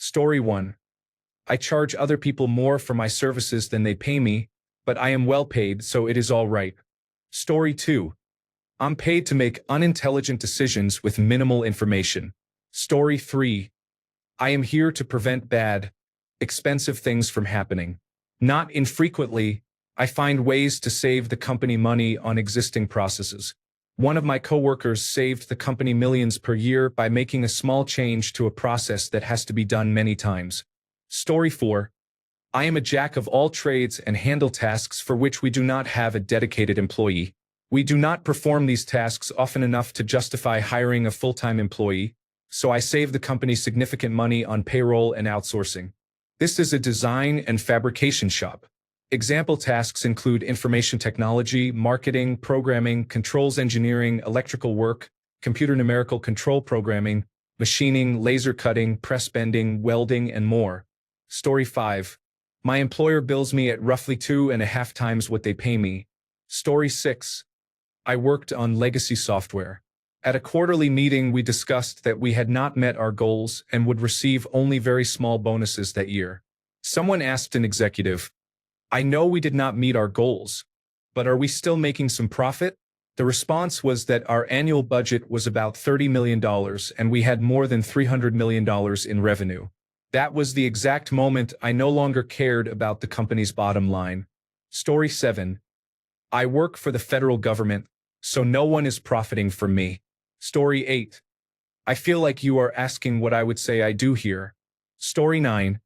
Story 1. I charge other people more for my services than they pay me, but I am well paid, so it is all right. Story 2. I'm paid to make unintelligent decisions with minimal information. Story 3. I am here to prevent bad, expensive things from happening. Not infrequently, I find ways to save the company money on existing processes. One of my coworkers saved the company millions per year by making a small change to a process that has to be done many times. Story 4. I am a jack of all trades and handle tasks for which we do not have a dedicated employee. We do not perform these tasks often enough to justify hiring a full-time employee, so I save the company significant money on payroll and outsourcing. This is a design and fabrication shop. Example tasks include information technology, marketing, programming, controls engineering, electrical work, computer numerical control programming, machining, laser cutting, press bending, welding, and more. Story 5. My employer bills me at roughly 2.5 times what they pay me. Story 6. I worked on legacy software. At a quarterly meeting, we discussed that we had not met our goals and would receive only very small bonuses that year. Someone asked an executive, I know we did not meet our goals, but are we still making some profit? The response was that our annual budget was about $30 million and we had more than $300 million in revenue. That was the exact moment I no longer cared about the company's bottom line. Story 7. I work for the federal government, so no one is profiting from me. Story 8. I feel like you are asking what I would say I do here. Story 9.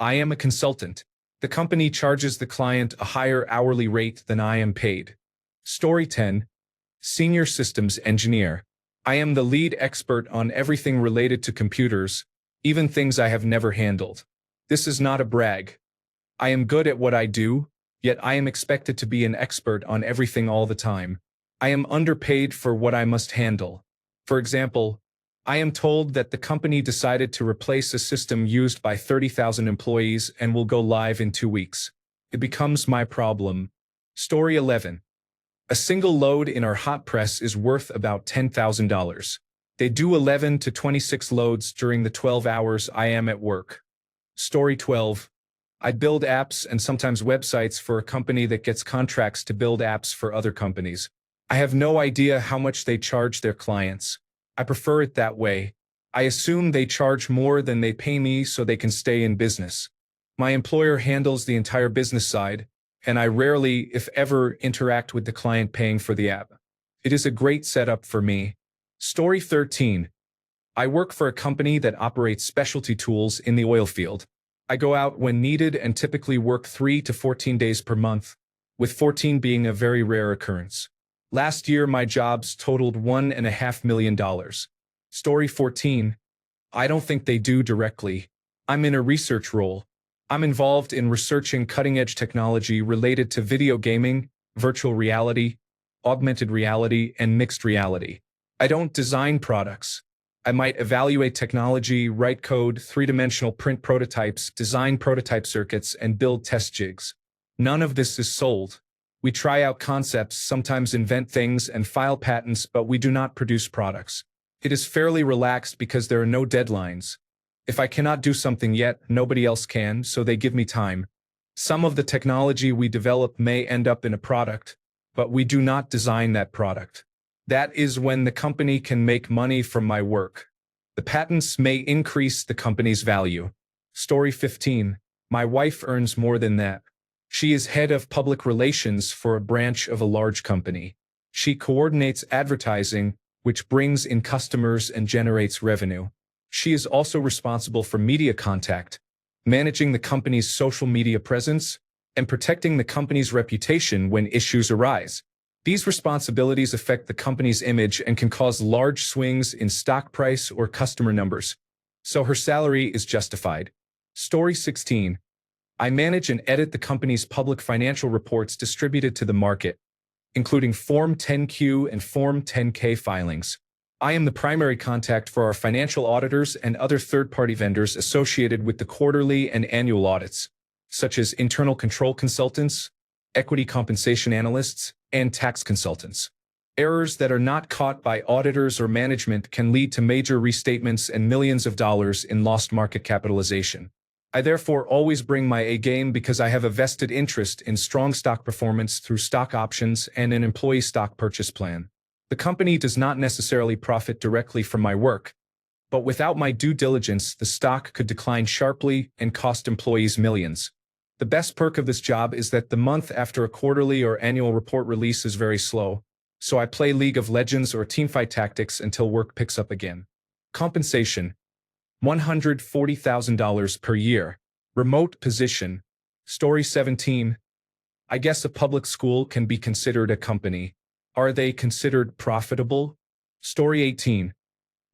I am a consultant. The company charges the client a higher hourly rate than I am paid. Story 10. Senior Systems Engineer. I am the lead expert on everything related to computers, even things I have never handled. This is not a brag. I am good at what I do, yet I am expected to be an expert on everything all the time. I am underpaid for what I must handle. For example, I am told that the company decided to replace a system used by 30,000 employees and will go live in 2 weeks. It becomes my problem. Story 11. A single load in our hot press is worth about $10,000. They do 11 to 26 loads during the 12 hours I am at work. Story 12. I build apps and sometimes websites for a company that gets contracts to build apps for other companies. I have no idea how much they charge their clients. I prefer it that way. I assume they charge more than they pay me so they can stay in business. My employer handles the entire business side, and I rarely, if ever, interact with the client paying for the app. It is a great setup for me. Story 13. I work for a company that operates specialty tools in the oil field. I go out when needed and typically work 3 to 14 days per month, with 14 being a very rare occurrence. Last year, my jobs totaled $1.5 million. Story 14. I don't think they do directly. I'm in a research role. I'm involved in researching cutting-edge technology related to video gaming, virtual reality, augmented reality, and mixed reality. I don't design products. I might evaluate technology, write code, three-dimensional print prototypes, design prototype circuits, and build test jigs. None of this is sold. We try out concepts, sometimes invent things, and file patents, but we do not produce products. It is fairly relaxed because there are no deadlines. If I cannot do something yet, nobody else can, so they give me time. Some of the technology we develop may end up in a product, but we do not design that product. That is when the company can make money from my work. The patents may increase the company's value. Story 15. My wife earns more than that. She is head of public relations for a branch of a large company. She coordinates advertising, which brings in customers and generates revenue. She is also responsible for media contact, managing the company's social media presence, and protecting the company's reputation when issues arise. These responsibilities affect the company's image and can cause large swings in stock price or customer numbers. So her salary is justified. Story 16. I manage and edit the company's public financial reports distributed to the market, including Form 10Q and Form 10K filings. I am the primary contact for our financial auditors and other third-party vendors associated with the quarterly and annual audits, such as internal control consultants, equity compensation analysts, and tax consultants. Errors that are not caught by auditors or management can lead to major restatements and millions of dollars in lost market capitalization. I therefore always bring my A game because I have a vested interest in strong stock performance through stock options and an employee stock purchase plan. The company does not necessarily profit directly from my work, but without my due diligence, the stock could decline sharply and cost employees millions. The best perk of this job is that the month after a quarterly or annual report release is very slow, so I play League of Legends or Teamfight Tactics until work picks up again. Compensation: $140,000 per year. Remote position. Story 17. I guess a public school can be considered a company. Are they considered profitable? Story 18.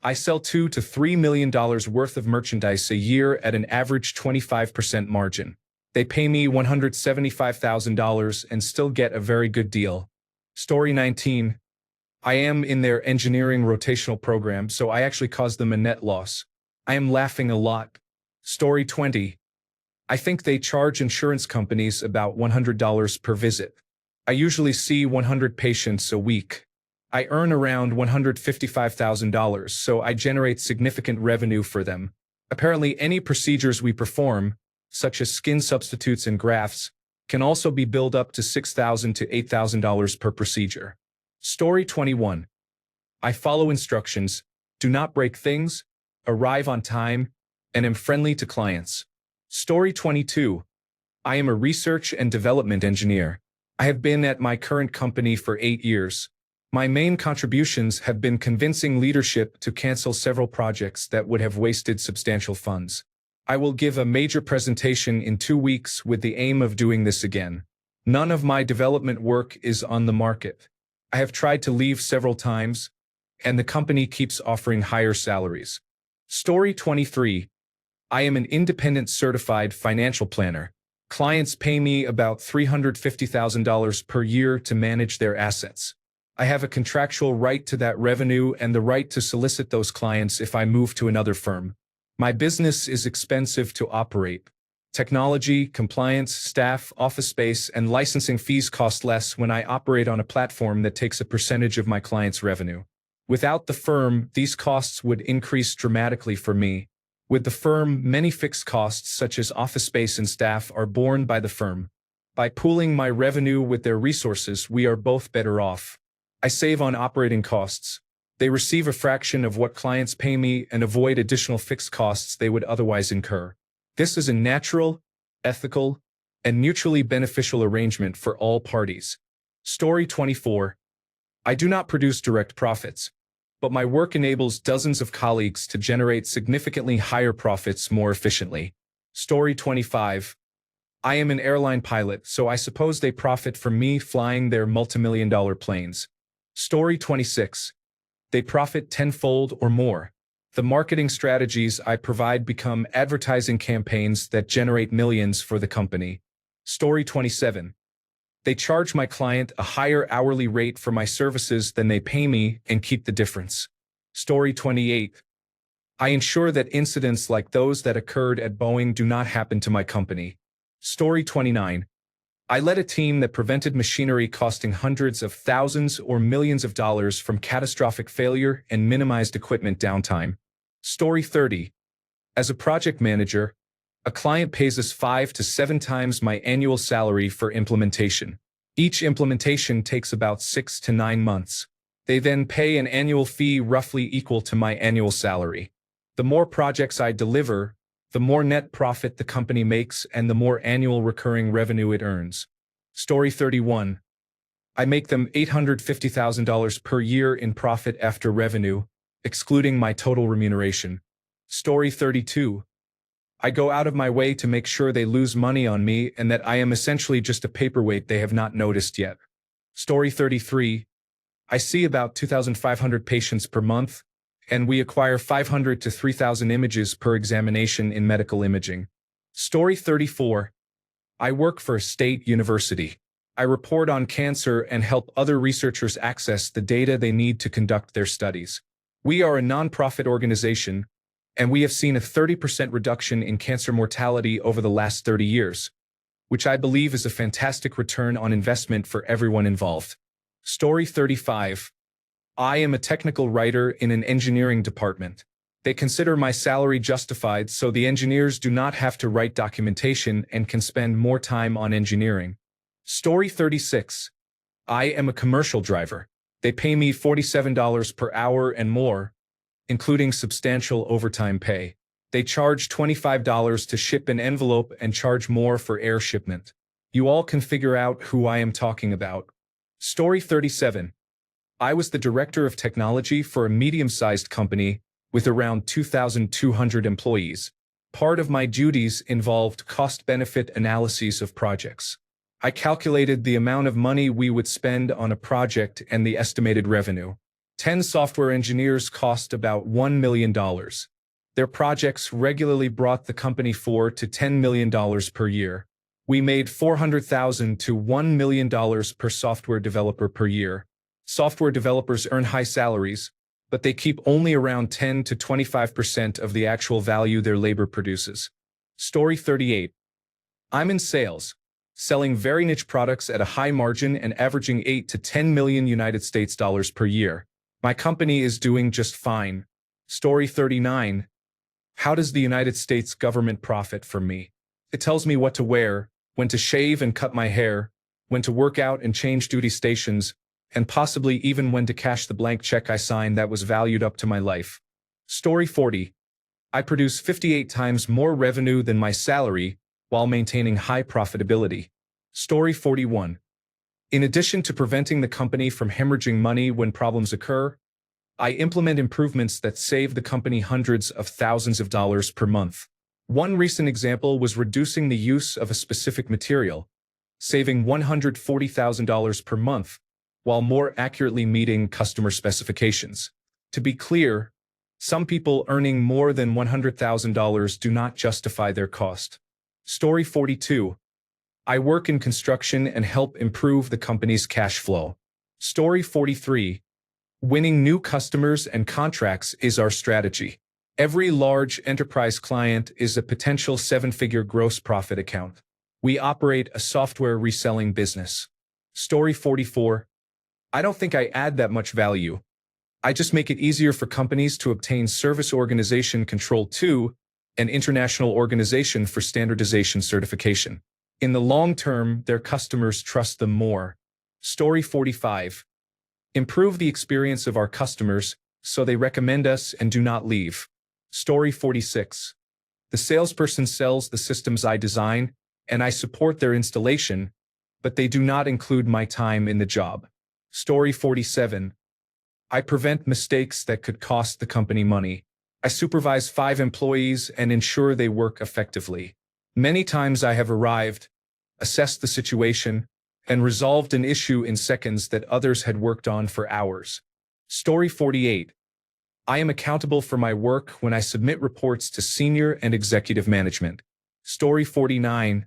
I sell $2 to $3 million worth of merchandise a year at an average 25% margin. They pay me $175,000 and still get a very good deal. Story 19. I am in their engineering rotational program, so I actually cause them a net loss. I am laughing a lot. Story 20. I think they charge insurance companies about $100 per visit. I usually see 100 patients a week. I earn around $155,000, so I generate significant revenue for them. Apparently, any procedures we perform, such as skin substitutes and grafts, can also be billed up to $6,000 to $8,000 per procedure. Story 21. I follow instructions, do not break things, arrive on time, and am friendly to clients. Story 22. I am a research and development engineer. I have been at my current company for 8 years. My main contributions have been convincing leadership to cancel several projects that would have wasted substantial funds. I will give a major presentation in 2 weeks with the aim of doing this again. None of my development work is on the market. I have tried to leave several times, and the company keeps offering higher salaries. Story 23. I am an independent certified financial planner. Clients pay me about $350,000 per year to manage their assets. I have a contractual right to that revenue and the right to solicit those clients if I move to another firm. My business is expensive to operate. Technology, compliance, staff, office space, and licensing fees cost less when I operate on a platform that takes a percentage of my clients' revenue. Without the firm, these costs would increase dramatically for me. With the firm, many fixed costs such as office space and staff are borne by the firm. By pooling my revenue with their resources, we are both better off. I save on operating costs. They receive a fraction of what clients pay me and avoid additional fixed costs they would otherwise incur. This is a natural, ethical, and mutually beneficial arrangement for all parties. Story 24. I do not produce direct profits, but my work enables dozens of colleagues to generate significantly higher profits more efficiently. Story 25. I am an airline pilot, so I suppose they profit from me flying their multimillion-dollar planes. Story 26. They profit tenfold or more. The marketing strategies I provide become advertising campaigns that generate millions for the company. Story 27. They charge my client a higher hourly rate for my services than they pay me and keep the difference. Story 28. I ensure that incidents like those that occurred at Boeing do not happen to my company. Story 29. I led a team that prevented machinery costing hundreds of thousands or millions of dollars from catastrophic failure and minimized equipment downtime. Story 30. As a project manager, a client pays us 5 to 7 times my annual salary for implementation. Each implementation takes about 6 to 9 months. They then pay an annual fee roughly equal to my annual salary. The more projects I deliver, the more net profit the company makes and the more annual recurring revenue it earns. Story 31. I make them $850,000 per year in profit after revenue, excluding my total remuneration. Story 32. I go out of my way to make sure they lose money on me and that I am essentially just a paperweight they have not noticed yet. Story 33. I see about 2,500 patients per month, and we acquire 500 to 3,000 images per examination in medical imaging. Story 34. I work for a state university. I report on cancer and help other researchers access the data they need to conduct their studies. We are a nonprofit organization, and we have seen a 30% reduction in cancer mortality over the last 30 years, which I believe is a fantastic return on investment for everyone involved. Story 35. I am a technical writer in an engineering department. They consider my salary justified, so the engineers do not have to write documentation and can spend more time on engineering. Story 36. I am a commercial driver. They pay me $47 per hour and more, including substantial overtime pay. They charge $25 to ship an envelope and charge more for air shipment. You all can figure out who I am talking about. Story 37. I was the director of technology for a medium-sized company with around 2,200 employees. Part of my duties involved cost-benefit analyses of projects. I calculated the amount of money we would spend on a project and the estimated revenue. 10 software engineers cost about $1 million. Their projects regularly brought the company $4 to $10 million per year. We made $400,000 to $1 million per software developer per year. Software developers earn high salaries, but they keep only around 10 to 25% of the actual value their labor produces. Story 38. I'm in sales, selling very niche products at a high margin and averaging 8 to 10 million United States dollars per year. My company is doing just fine. Story 39. How does the United States government profit from me? It tells me what to wear, when to shave and cut my hair, when to work out and change duty stations, and possibly even when to cash the blank check I signed that was valued up to my life. Story 40. I produce 58 times more revenue than my salary while maintaining high profitability. Story 41. In addition to preventing the company from hemorrhaging money when problems occur, I implement improvements that save the company hundreds of thousands of dollars per month. One recent example was reducing the use of a specific material, saving $140,000 per month, while more accurately meeting customer specifications. To be clear, some people earning more than $100,000 do not justify their cost. Story 42. I work in construction and help improve the company's cash flow. Story 43. Winning new customers and contracts is our strategy. Every large enterprise client is a potential seven-figure gross profit account. We operate a software reselling business. Story 44. I don't think I add that much value. I just make it easier for companies to obtain Service Organization Control 2, an international organization for standardization certification. In the long term, their customers trust them more. Story 45. Improve the experience of our customers so they recommend us and do not leave. Story 46. The salesperson sells the systems I design, and I support their installation, but they do not include my time in the job. Story 47. I prevent mistakes that could cost the company money. I supervise 5 employees and ensure they work effectively. Many times I have arrived, assessed the situation, and resolved an issue in seconds that others had worked on for hours. Story 48. I am accountable for my work when I submit reports to senior and executive management. Story 49.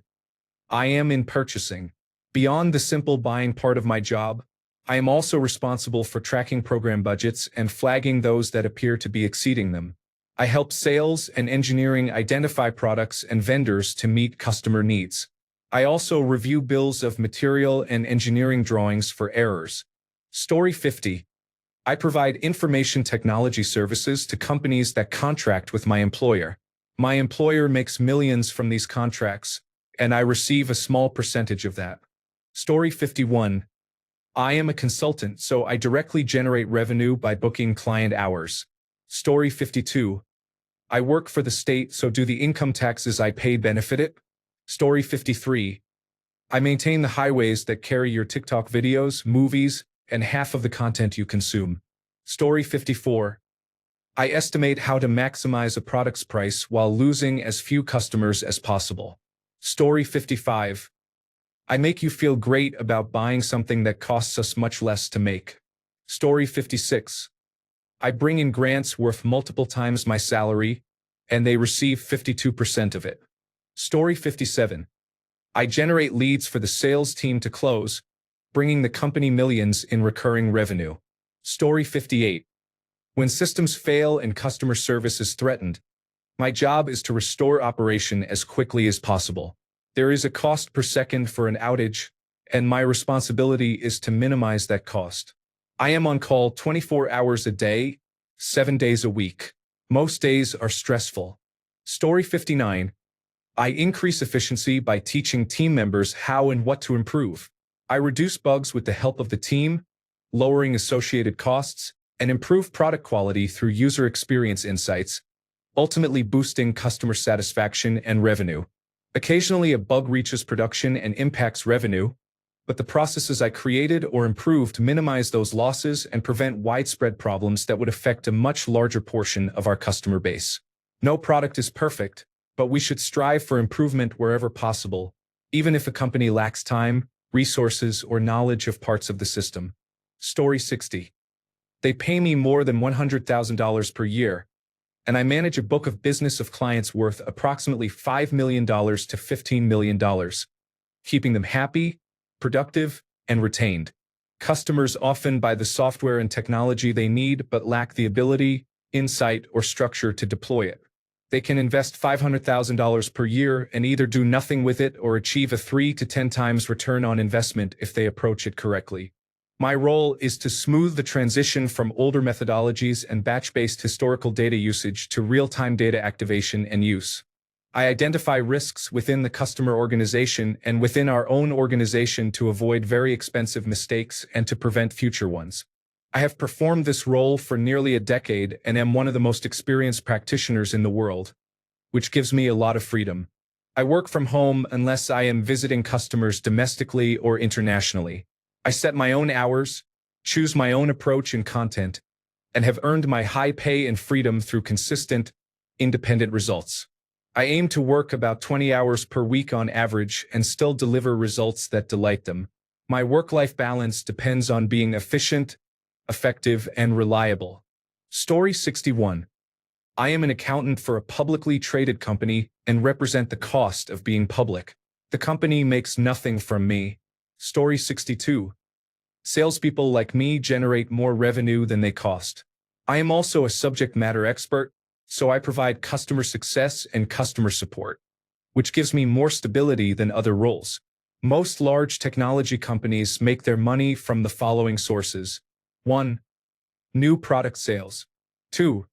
I am in purchasing. Beyond the simple buying part of my job, I am also responsible for tracking program budgets and flagging those that appear to be exceeding them. I help sales and engineering identify products and vendors to meet customer needs. I also review bills of material and engineering drawings for errors. Story 50. I provide information technology services to companies that contract with my employer. My employer makes millions from these contracts, and I receive a small percentage of that. Story 51. I am a consultant, so I directly generate revenue by booking client hours. Story 52. I work for the state, so do the income taxes I pay benefit it? Story 53. I maintain the highways that carry your TikTok videos, movies, and half of the content you consume. Story 54. I estimate how to maximize a product's price while losing as few customers as possible. Story 55. I make you feel great about buying something that costs us much less to make. Story 56. I bring in grants worth multiple times my salary, and they receive 52% of it. Story 57. I generate leads for the sales team to close, bringing the company millions in recurring revenue. Story 58. When systems fail and customer service is threatened, my job is to restore operation as quickly as possible. There is a cost per second for an outage, and my responsibility is to minimize that cost. I am on call 24 hours a day, 7 days a week. Most days are stressful. Story 59. I increase efficiency by teaching team members how and what to improve. I reduce bugs with the help of the team, lowering associated costs, and improve product quality through user experience insights, ultimately boosting customer satisfaction and revenue. Occasionally, a bug reaches production and impacts revenue, but the processes I created or improved minimize those losses and prevent widespread problems that would affect a much larger portion of our customer base. No product is perfect, but we should strive for improvement wherever possible, even if a company lacks time, resources, or knowledge of parts of the system. Story 60. They pay me more than $100,000 per year, and I manage a book of business of clients worth approximately $5 million to $15 million, keeping them happy, productive, and retained. Customers often buy the software and technology they need but lack the ability, insight, or structure to deploy it. They can invest $500,000 per year and either do nothing with it or achieve a 3 to 10 times return on investment if they approach it correctly. My role is to smooth the transition from older methodologies and batch-based historical data usage to real-time data activation and use. I identify risks within the customer organization and within our own organization to avoid very expensive mistakes and to prevent future ones. I have performed this role for nearly a decade and am one of the most experienced practitioners in the world, which gives me a lot of freedom. I work from home unless I am visiting customers domestically or internationally. I set my own hours, choose my own approach and content, and have earned my high pay and freedom through consistent, independent results. I aim to work about 20 hours per week on average and still deliver results that delight them. My work-life balance depends on being efficient, effective, and reliable. Story 61. I am an accountant for a publicly traded company and represent the cost of being public. The company makes nothing from me. Story 62. Salespeople like me generate more revenue than they cost. I am also a subject matter expert, so I provide customer success and customer support, which gives me more stability than other roles. Most large technology companies make their money from the following sources. 1. New product sales. 2.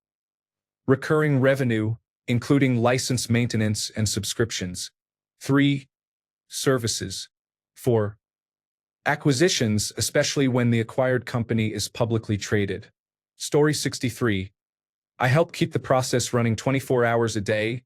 Recurring revenue, including license maintenance and subscriptions. 3. Services. 4. Acquisitions, especially when the acquired company is publicly traded. Story 63. I help keep the process running 24 hours a day,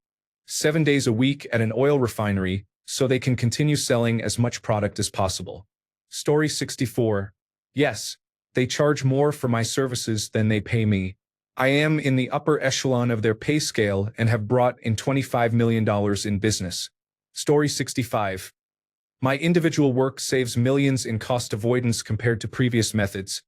7 days a week at an oil refinery so they can continue selling as much product as possible. Story 64. Yes, they charge more for my services than they pay me. I am in the upper echelon of their pay scale and have brought in $25 million in business. Story 65. My individual work saves millions in cost avoidance compared to previous methods,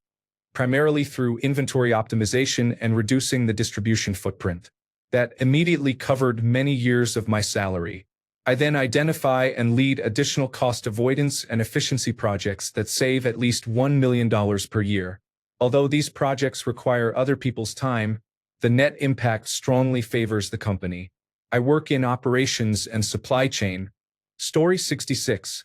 primarily through inventory optimization and reducing the distribution footprint. That immediately covered many years of my salary. I then identify and lead additional cost avoidance and efficiency projects that save at least $1 million per year. Although these projects require other people's time, the net impact strongly favors the company. I work in operations and supply chain. Story 66.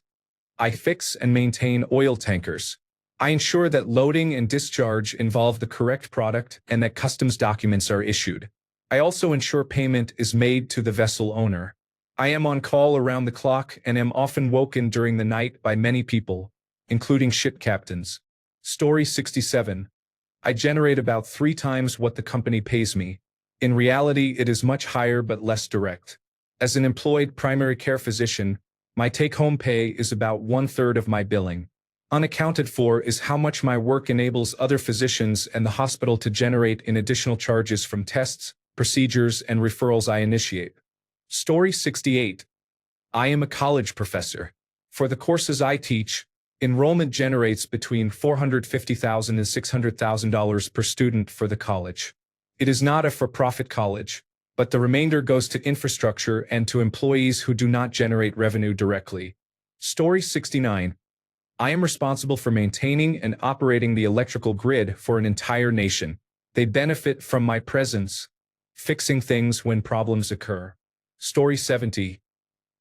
I fix and maintain oil tankers. I ensure that loading and discharge involve the correct product and that customs documents are issued. I also ensure payment is made to the vessel owner. I am on call around the clock and am often woken during the night by many people, including ship captains. Story 67. I generate about 3 times what the company pays me. In reality, it is much higher but less direct. As an employed primary care physician, my take-home pay is about 1/3 of my billing. Unaccounted for is how much my work enables other physicians and the hospital to generate in additional charges from tests, procedures, and referrals I initiate. Story 68. I am a college professor. For the courses I teach, enrollment generates between $450,000 and $600,000 per student for the college. It is not a for-profit college, but the remainder goes to infrastructure and to employees who do not generate revenue directly. Story 69. I am responsible for maintaining and operating the electrical grid for an entire nation. They benefit from my presence, fixing things when problems occur. Story 70.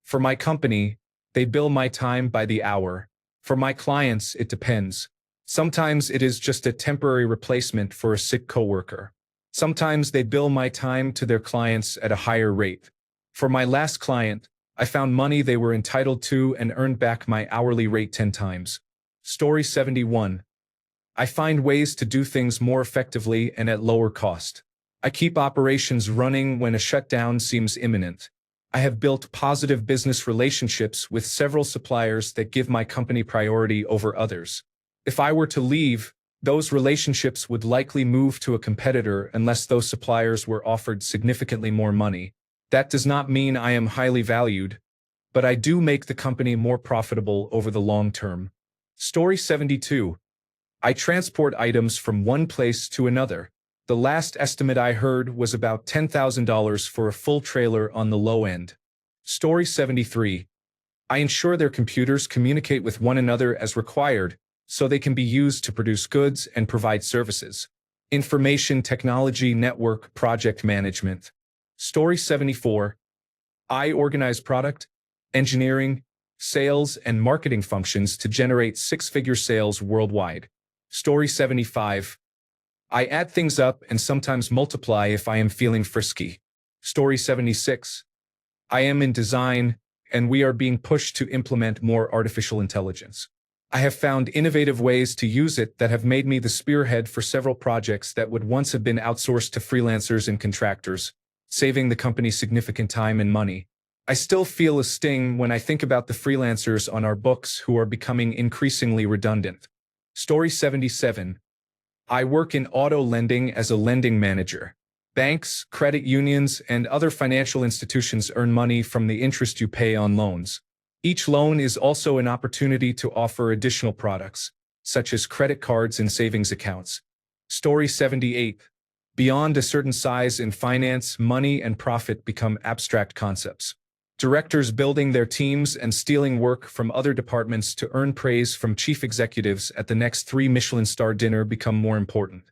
For my company, they bill my time by the hour. For my clients, it depends. Sometimes it is just a temporary replacement for a sick coworker. Sometimes they bill my time to their clients at a higher rate. For my last client, I found money they were entitled to and earned back my hourly rate 10 times. Story 71. I find ways to do things more effectively and at lower cost. I keep operations running when a shutdown seems imminent. I have built positive business relationships with several suppliers that give my company priority over others. If I were to leave, those relationships would likely move to a competitor unless those suppliers were offered significantly more money. That does not mean I am highly valued, but I do make the company more profitable over the long term. Story 72. I transport items from one place to another. The last estimate I heard was about $10,000 for a full trailer on the low end. Story 73. I ensure their computers communicate with one another as required, so they can be used to produce goods and provide services. Information technology network project management. Story 74. I organize product, engineering, sales, and marketing functions to generate six-figure sales worldwide. Story 75. I add things up and sometimes multiply if I am feeling frisky. Story 76. I am in design, and we are being pushed to implement more artificial intelligence. I have found innovative ways to use it that have made me the spearhead for several projects that would once have been outsourced to freelancers and contractors, saving the company significant time and money. I still feel a sting when I think about the freelancers on our books who are becoming increasingly redundant. Story 77. I work in auto lending as a lending manager. Banks, credit unions, and other financial institutions earn money from the interest you pay on loans. Each loan is also an opportunity to offer additional products, such as credit cards and savings accounts. Story 78. Beyond a certain size in finance, money and profit become abstract concepts. Directors building their teams and stealing work from other departments to earn praise from chief executives at the next 3 Michelin star dinner become more important.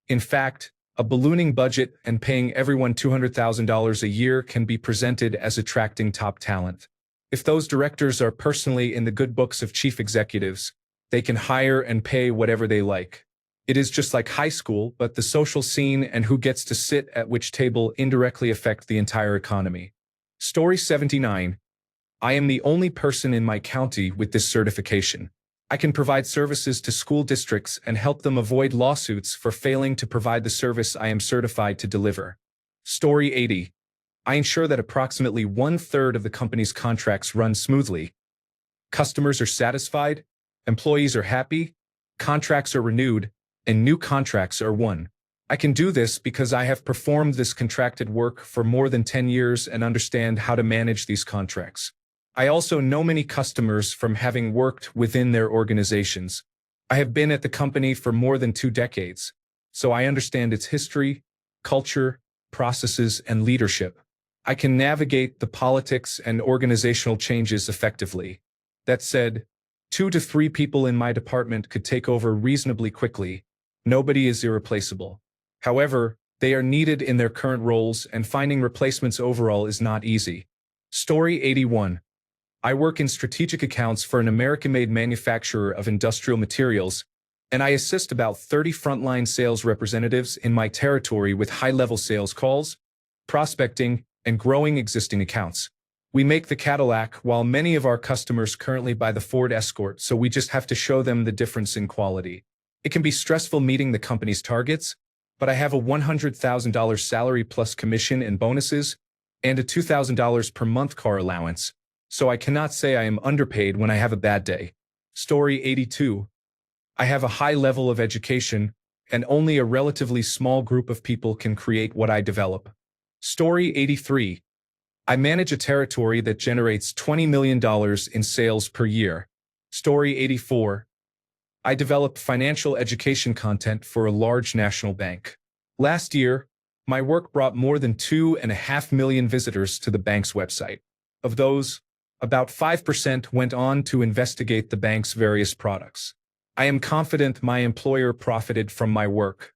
In fact, a ballooning budget and paying everyone $200,000 a year can be presented as attracting top talent. If those directors are personally in the good books of chief executives, they can hire and pay whatever they like. It is just like high school, but the social scene and who gets to sit at which table indirectly affect the entire economy. Story 79. I am the only person in my county with this certification. I can provide services to school districts and help them avoid lawsuits for failing to provide the service I am certified to deliver. Story 80. I ensure that approximately 1/3 of the company's contracts run smoothly. Customers are satisfied, employees are happy, contracts are renewed, and new contracts are won. I can do this because I have performed this contracted work for more than 10 years and understand how to manage these contracts. I also know many customers from having worked within their organizations. I have been at the company for more than 2 decades, so I understand its history, culture, processes, and leadership. I can navigate the politics and organizational changes effectively. That said, 2 to 3 people in my department could take over reasonably quickly. Nobody is irreplaceable. However, they are needed in their current roles, and finding replacements overall is not easy. Story 81. I work in strategic accounts for an American-made manufacturer of industrial materials, and I assist about 30 frontline sales representatives in my territory with high-level sales calls, prospecting, and growing existing accounts. We make the Cadillac while many of our customers currently buy the Ford Escort, so we just have to show them the difference in quality. It can be stressful meeting the company's targets, but I have a $100,000 salary plus commission and bonuses, and a $2,000 per month car allowance, so I cannot say I am underpaid when I have a bad day. Story 82. I have a high level of education, and only a relatively small group of people can create what I develop. Story 83. I manage a territory that generates $20 million in sales per year. Story 84. I develop financial education content for a large national bank. Last year, my work brought more than 2.5 million visitors to the bank's website. Of those, about 5% went on to investigate the bank's various products. I am confident my employer profited from my work.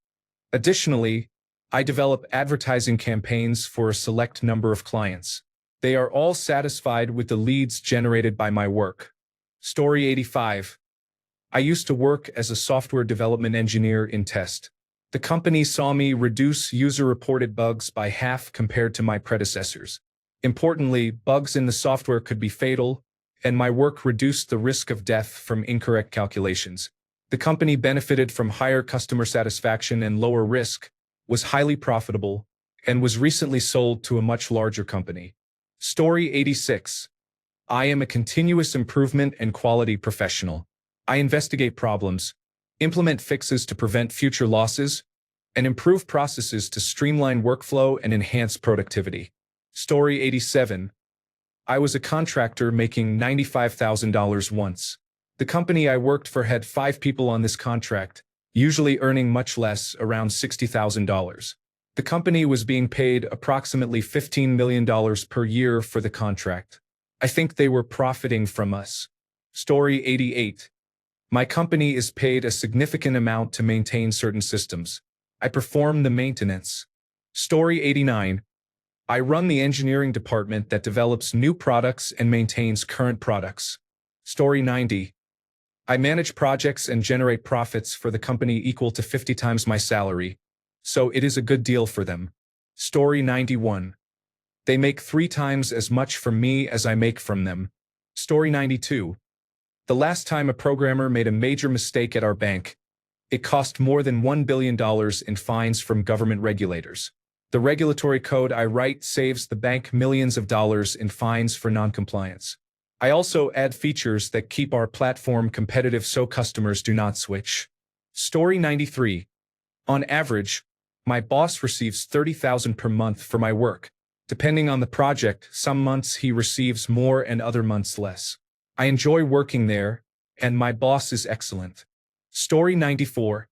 Additionally, I develop advertising campaigns for a select number of clients. They are all satisfied with the leads generated by my work. Story 85. I used to work as a software development engineer in test. The company saw me reduce user-reported bugs by half compared to my predecessors. Importantly, bugs in the software could be fatal, and my work reduced the risk of death from incorrect calculations. The company benefited from higher customer satisfaction and lower risk, was highly profitable, and was recently sold to a much larger company. Story 86. I am a continuous improvement and quality professional. I investigate problems, implement fixes to prevent future losses, and improve processes to streamline workflow and enhance productivity. Story 87. I was a contractor making $95,000 once. The company I worked for had 5 people on this contract, usually earning much less, around $60,000. The company was being paid approximately $15 million per year for the contract. I think they were profiting from us. Story 88. My company is paid a significant amount to maintain certain systems. I perform the maintenance. Story 89. I run the engineering department that develops new products and maintains current products. Story 90. I manage projects and generate profits for the company equal to 50 times my salary, so it is a good deal for them. Story 91. They make 3 times as much from me as I make from them. Story 92. The last time a programmer made a major mistake at our bank, it cost more than $1 billion in fines from government regulators. The regulatory code I write saves the bank millions of dollars in fines for noncompliance. I also add features that keep our platform competitive so customers do not switch. Story 93. On average, my boss receives $30,000 per month for my work. Depending on the project, some months he receives more and other months less. I enjoy working there, and my boss is excellent. Story 94.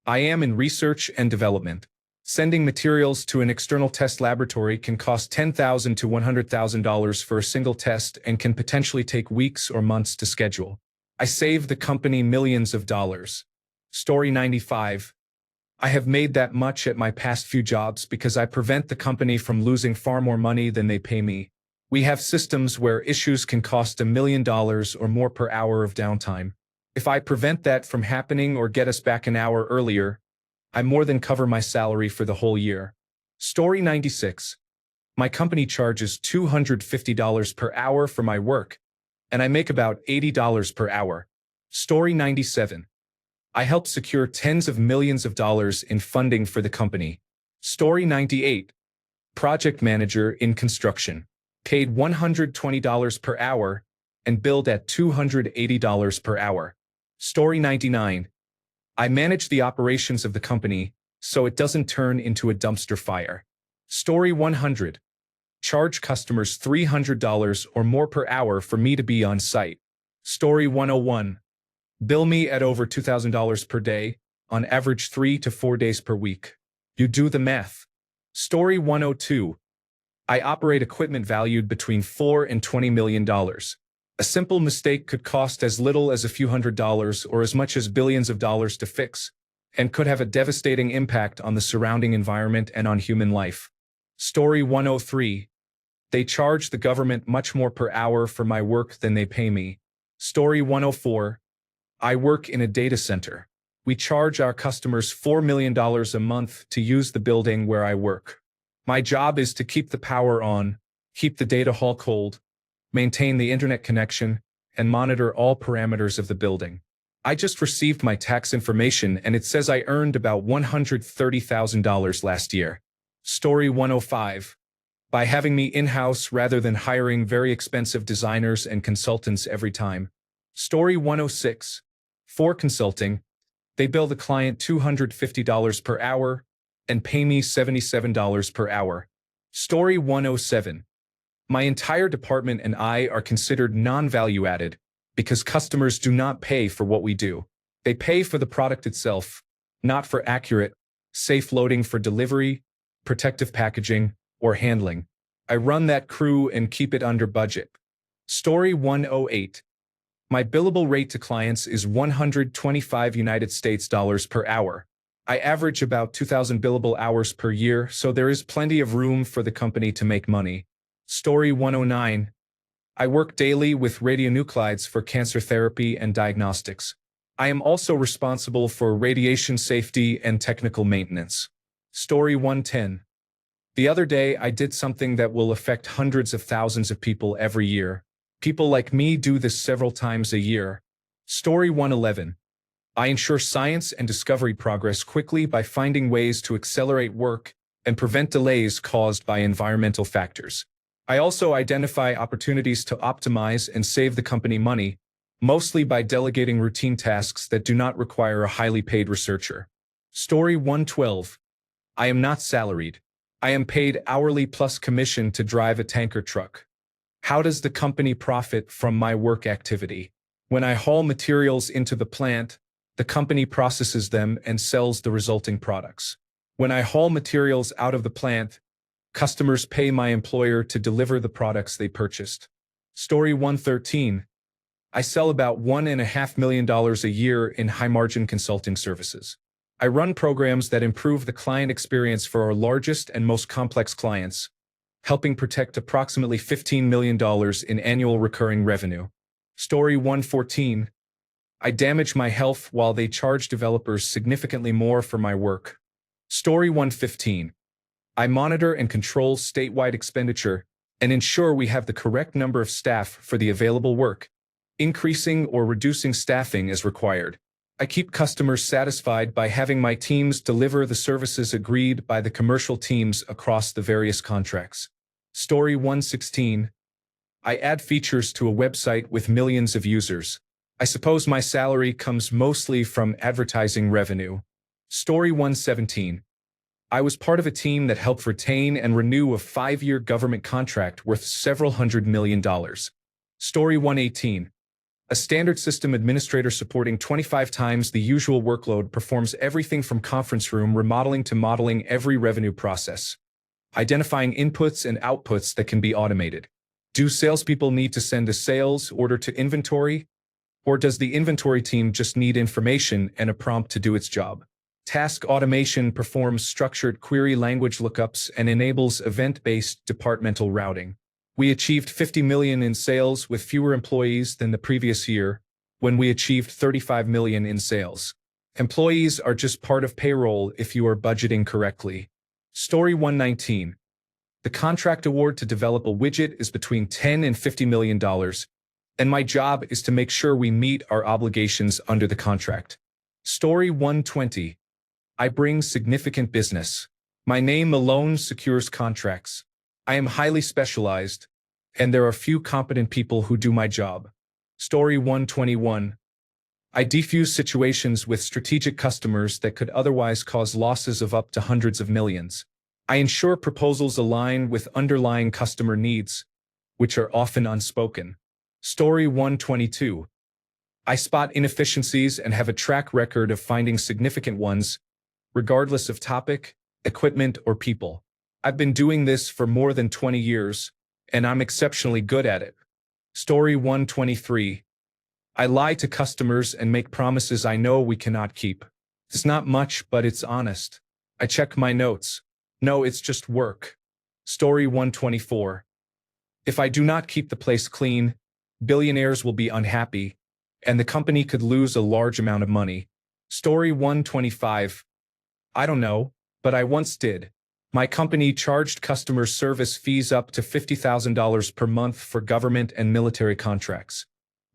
I am in research and development. Sending materials to an external test laboratory can cost $10,000 to $100,000 for a single test and can potentially take weeks or months to schedule. I save the company millions of dollars. Story 95. I have made that much at my past few jobs because I prevent the company from losing far more money than they pay me. We have systems where issues can cost $1 million or more per hour of downtime. If I prevent that from happening or get us back an hour earlier, I more than cover my salary for the whole year. Story 96. My company charges $250 per hour for my work, and I make about $80 per hour. Story 97. I help secure tens of millions of dollars in funding for the company. Story 98. Project manager in construction. Paid $120 per hour and billed at $280 per hour. Story 99. I manage the operations of the company so it doesn't turn into a dumpster fire. Story 100. Charge customers $300 or more per hour for me to be on site. Story 101. Bill me at over $2,000 per day, on average 3 to 4 days per week. You do the math. Story 102. I operate equipment valued between $4 and $20 million. A simple mistake could cost as little as a few $100s or as much as billions of dollars to fix, and could have a devastating impact on the surrounding environment and on human life. Story 103. They charge the government much more per hour for my work than they pay me. Story 104. I work in a data center. We charge our customers $4 million a month to use the building where I work. My job is to keep the power on, keep the data hall cold, maintain the internet connection, and monitor all parameters of the building. I just received my tax information and it says I earned about $130,000 last year. Story 105. By having me in-house rather than hiring very expensive designers and consultants every time. Story 106. For consulting, they bill the client $250 per hour and pay me $77 per hour. Story 107. My entire department and I are considered non-value added because customers do not pay for what we do. They pay for the product itself, not for accurate, safe loading for delivery, protective packaging, or handling. I run that crew and keep it under budget. Story 108. My billable rate to clients is $125 per hour. I average about 2,000 billable hours per year, so there is plenty of room for the company to make money. Story 109. I work daily with radionuclides for cancer therapy and diagnostics. I am also responsible for radiation safety and technical maintenance. Story 110. The other day, I did something that will affect hundreds of thousands of people every year. People like me do this several times a year. Story 111. I ensure science and discovery progress quickly by finding ways to accelerate work and prevent delays caused by environmental factors. I also identify opportunities to optimize and save the company money, mostly by delegating routine tasks that do not require a highly paid researcher. Story 112. I am not salaried. I am paid hourly plus commission to drive a tanker truck. How does the company profit from my work activity? When I haul materials into the plant, the company processes them and sells the resulting products. When I haul materials out of the plant, customers pay my employer to deliver the products they purchased. Story 113. I sell about $1.5 million a year in high-margin consulting services. I run programs that improve the client experience for our largest and most complex clients, helping protect approximately $15 million in annual recurring revenue. Story 114. I damage my health while they charge developers significantly more for my work. Story 115. I monitor and control statewide expenditure and ensure we have the correct number of staff for the available work, increasing or reducing staffing as required. I keep customers satisfied by having my teams deliver the services agreed by the commercial teams across the various contracts. Story 116. I add features to a website with millions of users. I suppose my salary comes mostly from advertising revenue. Story 117. I was part of a team that helped retain and renew a 5-year government contract worth several $100 million. Story 118. A standard system administrator supporting 25 times the usual workload performs everything from conference room remodeling to modeling every revenue process, identifying inputs and outputs that can be automated. Do salespeople need to send a sales order to inventory? Or does the inventory team just need information and a prompt to do its job? Task automation performs structured query language lookups and enables event-based departmental routing. We achieved $50 million in sales with fewer employees than the previous year, when we achieved $35 million in sales. Employees are just part of payroll if you are budgeting correctly. Story 119. The contract award to develop a widget is between $10 and $50 million, and my job is to make sure we meet our obligations under the contract. Story 120. I bring significant business. My name alone secures contracts. I am highly specialized, and there are few competent people who do my job. Story 121. I defuse situations with strategic customers that could otherwise cause losses of up to hundreds of millions. I ensure proposals align with underlying customer needs, which are often unspoken. Story 122. I spot inefficiencies and have a track record of finding significant ones, regardless of topic, equipment, or people. I've been doing this for more than 20 years, and I'm exceptionally good at it. Story 123. I lie to customers and make promises I know we cannot keep. It's not much, but it's honest. I check my notes. No, it's just work. Story 124. If I do not keep the place clean, billionaires will be unhappy, and the company could lose a large amount of money. Story 125. I don't know, but I once did. My company charged customer service fees up to $50,000 per month for government and military contracts.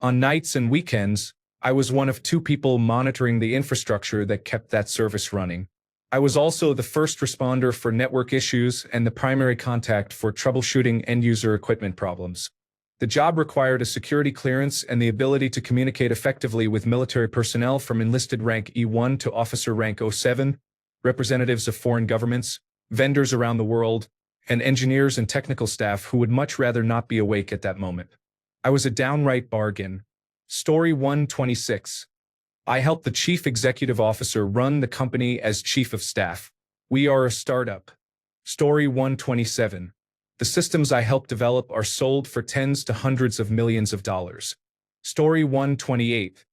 On nights and weekends, I was one of 2 people monitoring the infrastructure that kept that service running. I was also the first responder for network issues and the primary contact for troubleshooting end-user equipment problems. The job required a security clearance and the ability to communicate effectively with military personnel from enlisted rank E1 to officer rank 07, representatives of foreign governments, vendors around the world, and engineers and technical staff who would much rather not be awake at that moment. I was a downright bargain. Story 126. I helped the chief executive officer run the company as chief of staff. We are a startup. Story 127. The systems I help develop are sold for tens to hundreds of millions of dollars. Story 128.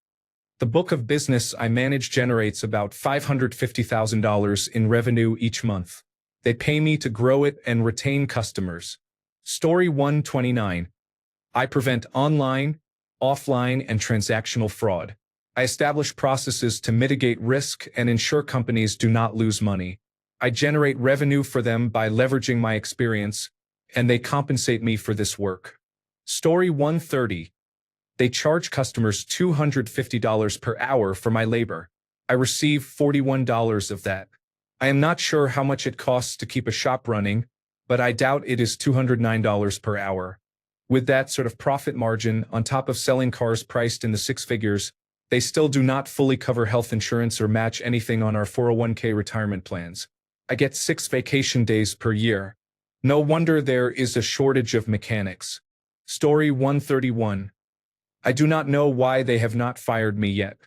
The book of business I manage generates about $550,000 in revenue each month. They pay me to grow it and retain customers. Story 129. I prevent online, offline, and transactional fraud. I establish processes to mitigate risk and ensure companies do not lose money. I generate revenue for them by leveraging my experience, and they compensate me for this work. Story 130. They charge customers $250 per hour for my labor. I receive $41 of that. I am not sure how much it costs to keep a shop running, but I doubt it is $209 per hour. With that sort of profit margin, on top of selling cars priced in the six figures, they still do not fully cover health insurance or match anything on our 401k retirement plans. I get 6 vacation days per year. No wonder there is a shortage of mechanics. Story 131. I do not know why they have not fired me yet.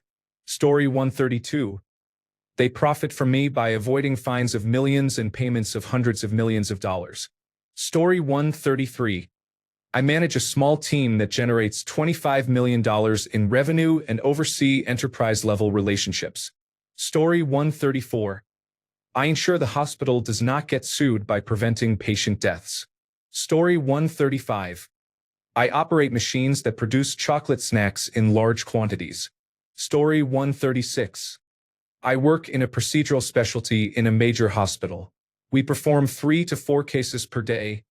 Story 132. They profit from me by avoiding fines of millions and payments of hundreds of millions of dollars. Story 133. I manage a small team that generates $25 million in revenue and oversee enterprise-level relationships. Story 134. I ensure the hospital does not get sued by preventing patient deaths. Story 135. I operate machines that produce chocolate snacks in large quantities. Story 136. I work in a procedural specialty in a major hospital. We perform 3 to 4 cases per day,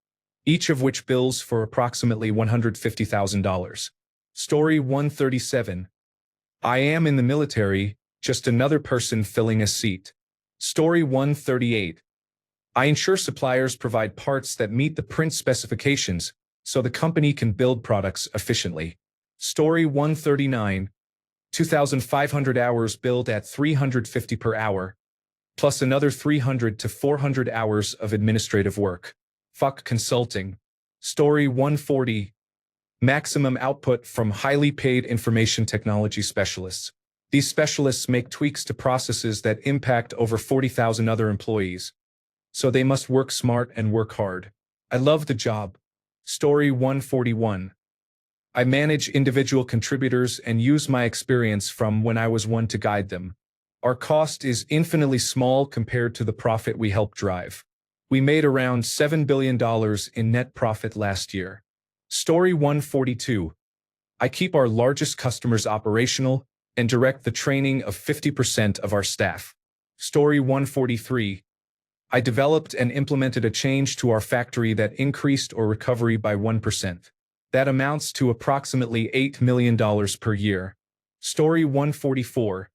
each of which bills for approximately $150,000. Story 137. I am in the military, just another person filling a seat. Story 138. I ensure suppliers provide parts that meet the print specifications so the company can build products efficiently. Story 139. 2,500 hours billed at $350 per hour, plus another 300 to 400 hours of administrative work. Fuck consulting. Story 140. Maximum output from highly paid information technology specialists. These specialists make tweaks to processes that impact over 40,000 other employees. So they must work smart and work hard. I love the job. Story 141. I manage individual contributors and use my experience from when I was one to guide them. Our cost is infinitely small compared to the profit we help drive. We made around $7 billion in net profit last year. Story 142. I keep our largest customers operational and direct the training of 50% of our staff. Story 143. I developed and implemented a change to our factory that increased our recovery by 1%. That amounts to approximately $8 million per year. Story 144.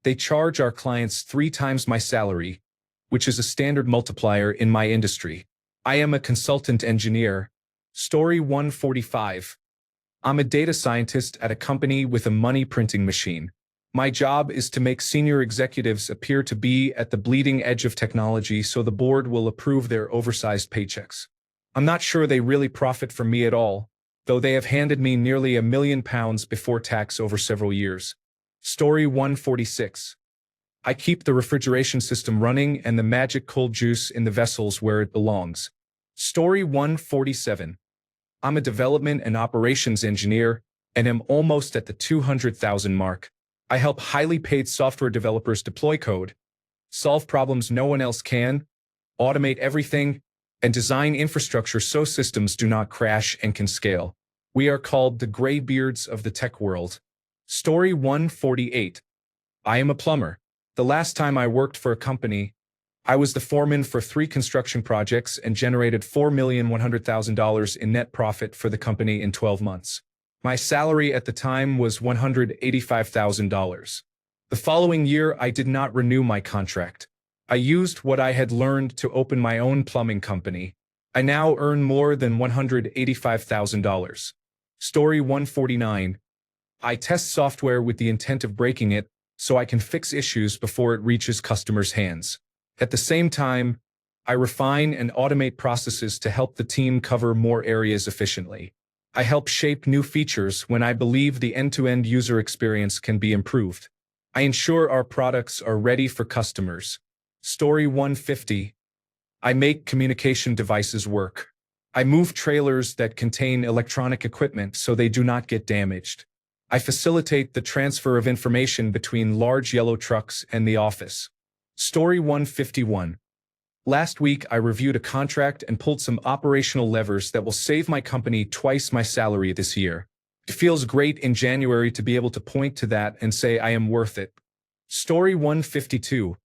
They charge our clients 3 times my salary, which is a standard multiplier in my industry. I am a consultant engineer. Story 145. I'm a data scientist at a company with a money printing machine. My job is to make senior executives appear to be at the bleeding edge of technology so the board will approve their oversized paychecks. I'm not sure they really profit from me at all, though they have handed me nearly £1 million before tax over several years. Story 146. I keep the refrigeration system running and the magic cold juice in the vessels where it belongs. Story 147. I'm a development and operations engineer and am almost at the 200,000 mark. I help highly paid software developers deploy code, solve problems no one else can, automate everything, and design infrastructure so systems do not crash and can scale. We are called the graybeards of the tech world. Story 148. I am a plumber. The last time I worked for a company, I was the foreman for 3 construction projects and generated $4,100,000 in net profit for the company in 12 months. My salary at the time was $185,000. The following year, I did not renew my contract. I used what I had learned to open my own plumbing company. I now earn more than $185,000. Story 149. I test software with the intent of breaking it so I can fix issues before it reaches customers' hands. At the same time, I refine and automate processes to help the team cover more areas efficiently. I help shape new features when I believe the end-to-end user experience can be improved. I ensure our products are ready for customers. Story 150. I make communication devices work. I move trailers that contain electronic equipment so they do not get damaged. I facilitate the transfer of information between large yellow trucks and the office. Story 151. Last week, I reviewed a contract and pulled some operational levers that will save my company twice my salary this year. It feels great in January to be able to point to that and say I am worth it. Story 152.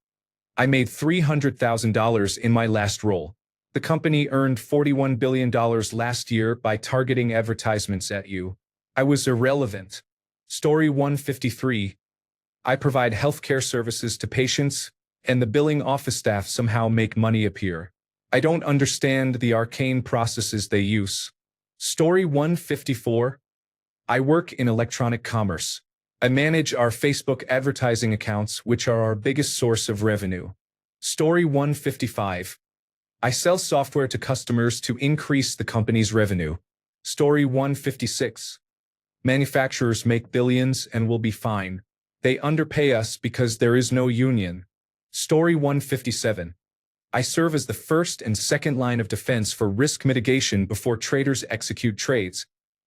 I made $300,000 in my last role. The company earned $41 billion last year by targeting advertisements at you. I was irrelevant. Story 153. I provide healthcare services to patients, and the billing office staff somehow make money appear. I don't understand the arcane processes they use. Story 154. I work in electronic commerce. I manage our Facebook advertising accounts, which are our biggest source of revenue. Story 155. I sell software to customers to increase the company's revenue. Story 156. Manufacturers make billions and will be fine. They underpay us because there is no union. Story 157. I serve as the first and second line of defense for risk mitigation before traders execute trades,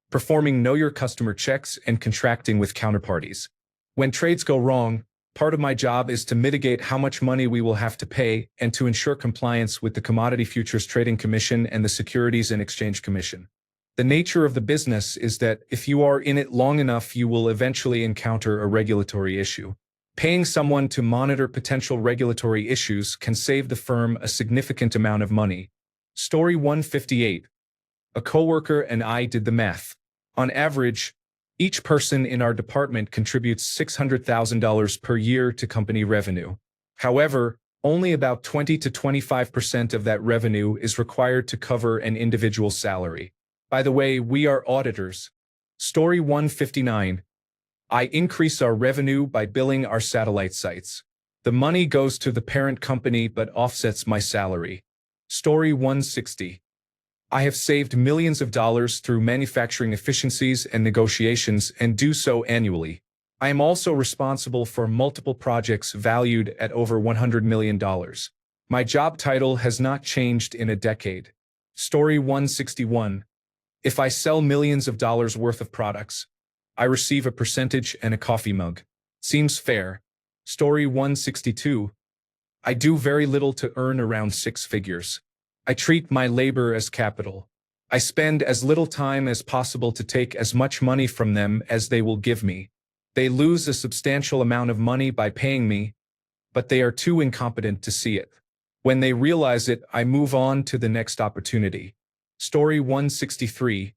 performing know your customer checks and contracting with counterparties. When trades go wrong, part of my job is to mitigate how much money we will have to pay and to ensure compliance with the Commodity Futures Trading Commission and the Securities and Exchange Commission. The nature of the business is that if you are in it long enough, you will eventually encounter a regulatory issue. Paying someone to monitor potential regulatory issues can save the firm a significant amount of money. Story 158. A coworker and I did the math. On average, each person in our department contributes $600,000 per year to company revenue. However, only about 20 to 25% of that revenue is required to cover an individual's salary. By the way, we are auditors. Story 159. I increase our revenue by billing our satellite sites. The money goes to the parent company but offsets my salary. Story 160. I have saved millions of dollars through manufacturing efficiencies and negotiations and do so annually. I am also responsible for multiple projects valued at over $100 million. My job title has not changed in a decade. Story 161. If I sell millions of dollars worth of products, I receive a percentage and a coffee mug. Seems fair. Story 162. I do very little to earn around six figures. I treat my labor as capital. I spend as little time as possible to take as much money from them as they will give me. They lose a substantial amount of money by paying me, but they are too incompetent to see it. When they realize it, I move on to the next opportunity. Story 163.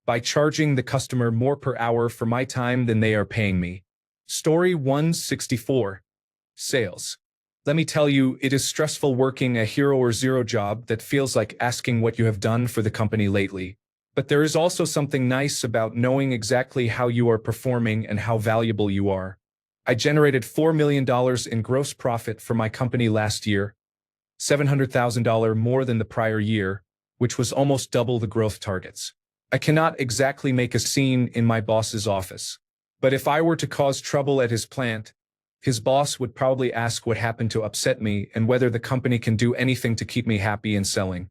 By charging the customer more per hour for my time than they are paying me. Story 164. Sales. Let me tell you, it is stressful working a hero or zero job that feels like asking what you have done for the company lately. But there is also something nice about knowing exactly how you are performing and how valuable you are. I generated $4 million in gross profit for my company last year, $700,000 more than the prior year, which was almost double the growth targets. I cannot exactly make a scene in my boss's office. But if I were to cause trouble at his plant, his boss would probably ask what happened to upset me and whether the company can do anything to keep me happy and selling.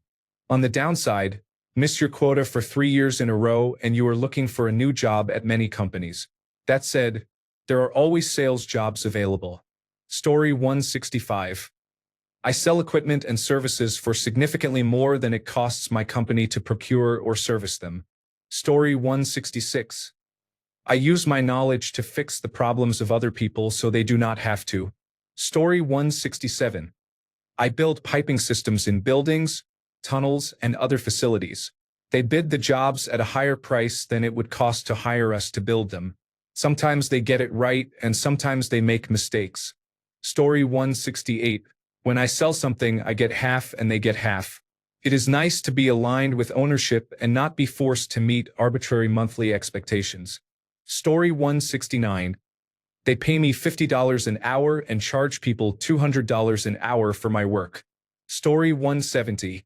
On the downside, miss your quota for 3 years in a row and you are looking for a new job at many companies. That said, there are always sales jobs available. Story 165. I sell equipment and services for significantly more than it costs my company to procure or service them. Story 166. I use my knowledge to fix the problems of other people so they do not have to. Story 167. I build piping systems in buildings, tunnels, and other facilities. They bid the jobs at a higher price than it would cost to hire us to build them. Sometimes they get it right and sometimes they make mistakes. Story 168. When I sell something, I get half and they get half. It is nice to be aligned with ownership and not be forced to meet arbitrary monthly expectations. Story 169. They pay me $50 an hour and charge people $200 an hour for my work. Story 170.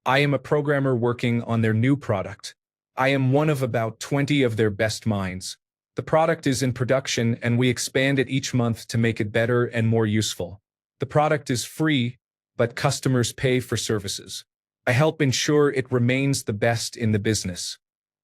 I am a programmer working on their new product. I am one of about 20 of their best minds. The product is in production and we expand it each month to make it better and more useful. The product is free, but customers pay for services. I help ensure it remains the best in the business.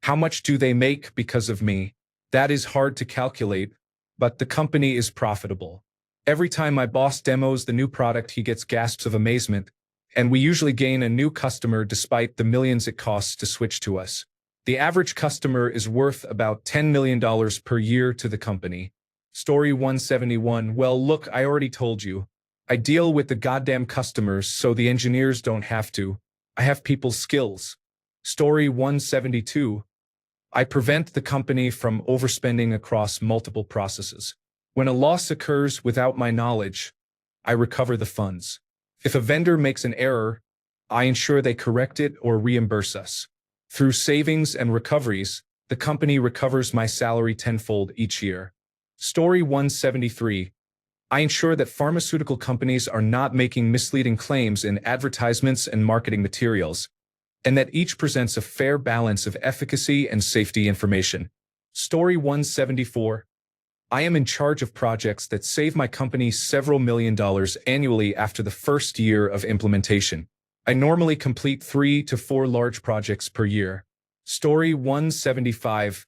How much do they make because of me? That is hard to calculate, but the company is profitable. Every time my boss demos the new product, he gets gasps of amazement, and we usually gain a new customer despite the millions it costs to switch to us. The average customer is worth about $10 million per year to the company. Story 171. Well, look, I already told you. I deal with the goddamn customers so the engineers don't have to. I have people's skills. Story 172. I prevent the company from overspending across multiple processes. When a loss occurs without my knowledge, I recover the funds. If a vendor makes an error, I ensure they correct it or reimburse us. Through savings and recoveries, the company recovers my salary tenfold each year. Story 173. I ensure that pharmaceutical companies are not making misleading claims in advertisements and marketing materials, and that each presents a fair balance of efficacy and safety information. Story 174. I am in charge of projects that save my company several $million annually after the first year of implementation. I normally complete 3 to 4 large projects per year. Story 175.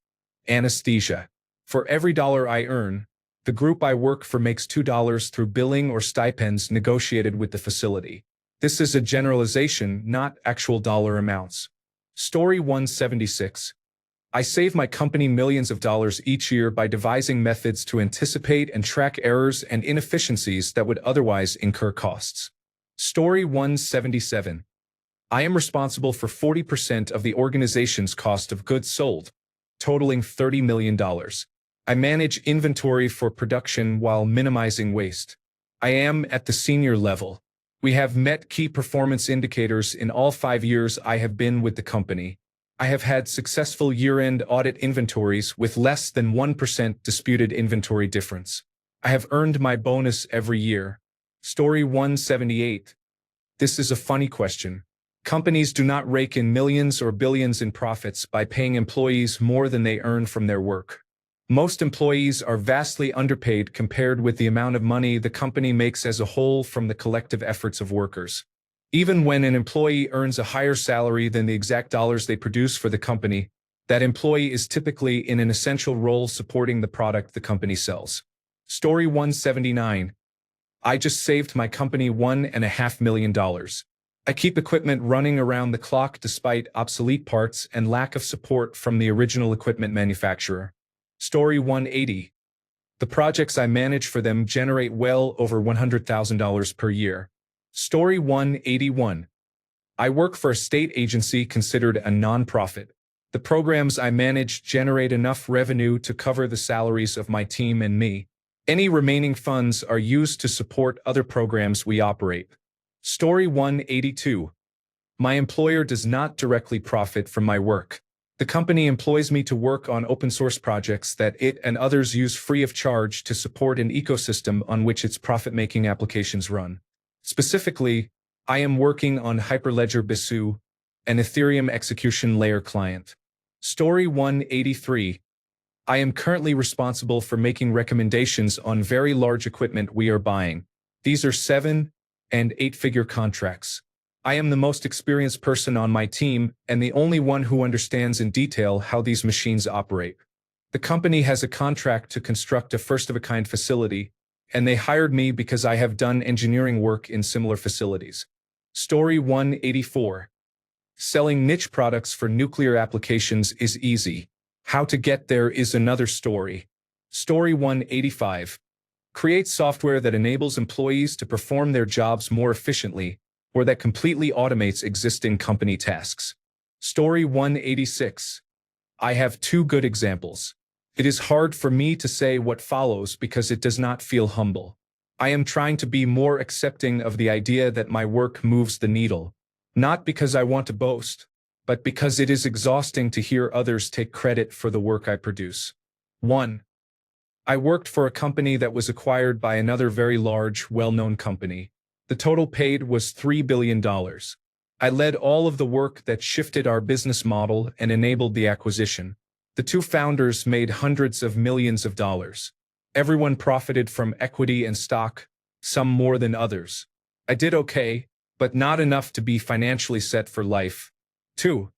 Anesthesia. For every dollar I earn, the group I work for makes $2 through billing or stipends negotiated with the facility. This is a generalization, not actual dollar amounts. Story 176. I save my company millions of dollars each year by devising methods to anticipate and track errors and inefficiencies that would otherwise incur costs. Story 177. I am responsible for 40% of the organization's cost of goods sold, totaling $30 million. I manage inventory for production while minimizing waste. I am at the senior level. We have met key performance indicators in all 5 years I have been with the company. I have had successful year-end audit inventories with less than 1% disputed inventory difference. I have earned my bonus every year. Story 178. This is a funny question. Companies do not rake in millions or billions in profits by paying employees more than they earn from their work. Most employees are vastly underpaid compared with the amount of money the company makes as a whole from the collective efforts of workers. Even when an employee earns a higher salary than the exact dollars they produce for the company, that employee is typically in an essential role supporting the product the company sells. Story 179. I just saved my company $1.5 million. I keep equipment running around the clock despite obsolete parts and lack of support from the original equipment manufacturer. Story 180. The projects I manage for them generate well over $100,000 per year. Story 181. I work for a state agency considered a nonprofit. The programs I manage generate enough revenue to cover the salaries of my team and me. Any remaining funds are used to support other programs we operate. Story 182. My employer does not directly profit from my work. The company employs me to work on open-source projects that it and others use free of charge to support an ecosystem on which its profit-making applications run. Specifically, I am working on Hyperledger Besu, an Ethereum execution layer client. Story 183. I am currently responsible for making recommendations on very large equipment we are buying. These are 7- and 8-figure contracts. I am the most experienced person on my team and the only one who understands in detail how these machines operate. The company has a contract to construct a first-of-a-kind facility, and they hired me because I have done engineering work in similar facilities. Story 184. Selling niche products for nuclear applications is easy. How to get there is another story. Story 185. Create software that enables employees to perform their jobs more efficiently, or that completely automates existing company tasks. Story 186. I have 2 good examples. It is hard for me to say what follows because it does not feel humble. I am trying to be more accepting of the idea that my work moves the needle, not because I want to boast, but because it is exhausting to hear others take credit for the work I produce. 1. I worked for a company that was acquired by another very large, well-known company. The total paid was $3 billion. I led all of the work that shifted our business model and enabled the acquisition. The 2 founders made hundreds of millions of dollars. Everyone profited from equity and stock, some more than others. I did okay, but not enough to be financially set for life. 2.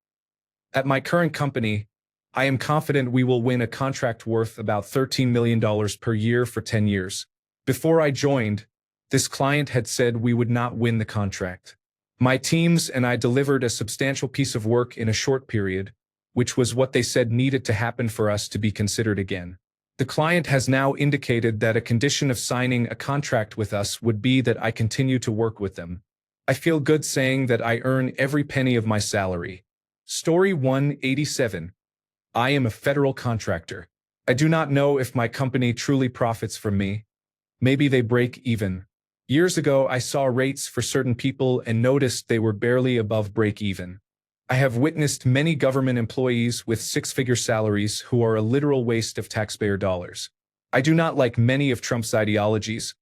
At my current company, I am confident we will win a contract worth about $13 million per year for 10 years. Before I joined, this client had said we would not win the contract. My teams and I delivered a substantial piece of work in a short period. which was what they said needed to happen for us to be considered again. The client has now indicated that a condition of signing a contract with us would be that I continue to work with them. I feel good saying that I earn every penny of my salary. Story 187. I am a federal contractor. I do not know if my company truly profits from me. Maybe they break even. Years ago, I saw rates for certain people and noticed they were barely above break even. I have witnessed many government employees with six-figure salaries who are a literal waste of taxpayer dollars. I do not like many of Trump's ideologies,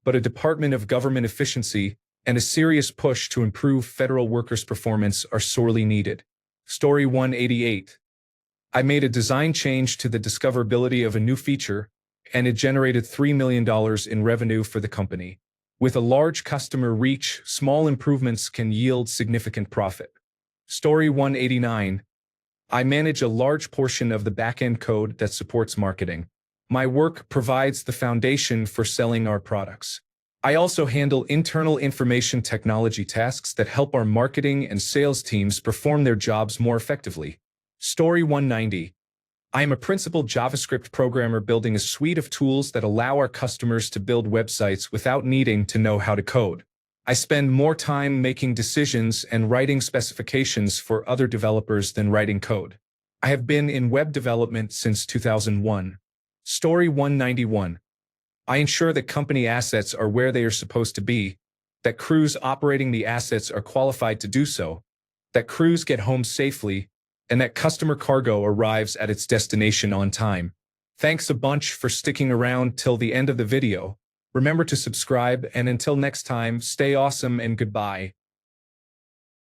but a Department of Government efficiency and a serious push to improve federal workers' performance are sorely needed. Story 188. I made a design change to the discoverability of a new feature, and it generated $3 million in revenue for the company. With a large customer reach, small improvements can yield significant profit. Story 189. I manage a large portion of the back-end code that supports marketing. My work provides the foundation for selling our products. I also handle internal information technology tasks that help our marketing and sales teams perform their jobs more effectively. Story 190. I am a principal JavaScript programmer building a suite of tools that allow our customers to build websites without needing to know how to code. I spend more time making decisions and writing specifications for other developers than writing code. I have been in web development since 2001. Story 191. I ensure that company assets are where they are supposed to be, that crews operating the assets are qualified to do so, that crews get home safely, and that customer cargo arrives at its destination on time. Thanks a bunch for sticking around till the end of the video. Remember to subscribe, and until next time, stay awesome and goodbye.